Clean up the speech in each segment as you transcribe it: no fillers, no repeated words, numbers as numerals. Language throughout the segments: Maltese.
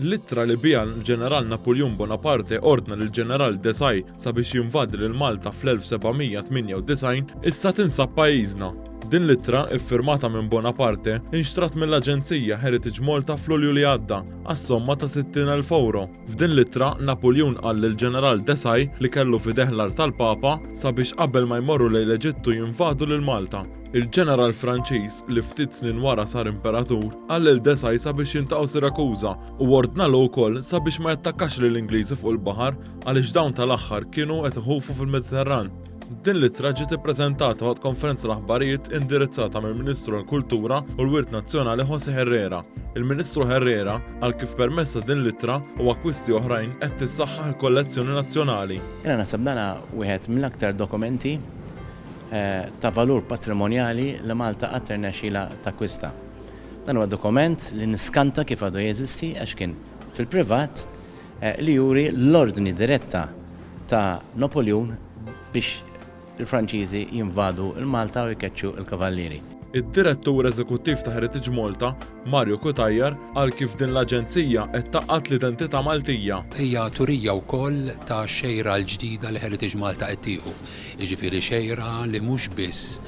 L-ittra li biha l-ġeneral Napoleon Bonaparte ordna lill-ġeneral Desai sabiex jinvadi lil Malta fl-1798 issa tinsab pajjiżna. Din l-ittra, iffirmata minn Bonaparte, inxtrat mill-Aġenzija Heritage Malta f'Lulju li għadda, għas-somma ta' 60,000 euro. F'din l-ittra, Napoleon qal lill-ġeneral Desai li kellu fideħ l-art tal-Papa sabiex qabel ma jmorru lejn Eġittu jinvadu lil Malta. Il-ġeneral Franċiż li ftit snin wara sar imperatur qal lil Desai sabiex jintaqgħu Sirakuża u ordnalu wkoll sabiex ma jattakkax lill-Ingliżi fuq il-baħar għaliex dawn tal-aħħar kienu qed iħufu fil-Mediterran. Din l-ittra ġiet ippreżentata waqt konferenza l-aħbarijiet indirizzata mill-Ministru għall-Kultura u l-Wirt Nazzjonali José Herrera. Il-Ministru Herrera għal kif permessa din l-ittra u akkwisti oħrajn qed tissaħħaħ il-kollezzjoni nazzjonali. Jiena naħseb dana wieħed mill-aktar dokumenti ta' valur patrimonjali li Malta qatt irnexxiela takkwista. Dan huwa dokument li niskanta kif għadu jeżisti għax kien fil-privat li juri l-ordni diretta ta' Napoleon biex il-Franċiżi jinvadu il-Malta u jkeċċu il-kavallieri. Id-direttur eżekuttiv ta' Heritage Malta, Mario Kutajjar, għal kif din l-aġenzija qed taqqat l-identità Maltija. Hija turija wkoll ta' xejra l-ġdida li Heritage Malta qed tieħu. Jiġifieri xejra li mhux biss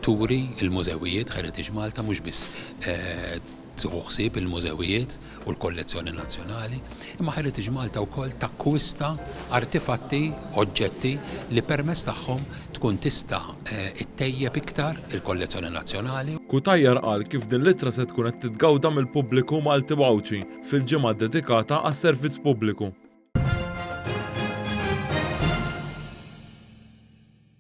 turi il-mużewijiet Heritage Malta mhux biss tuħsib il-mużewijiet u l-kollezzjoni nazzjonali, imma Heritage Malta wkoll takkwista artifatti, oġġetti li permezz tagħhom tkun tista' ittejjeb iktar il-kollezzjoni nazzjonali. Kutajjar qal kif din l-ittra se tkun qed titgawda mill-pubbliku Malti Wawċi fil-ġimgħa dedikata għas-servizz pubbliku.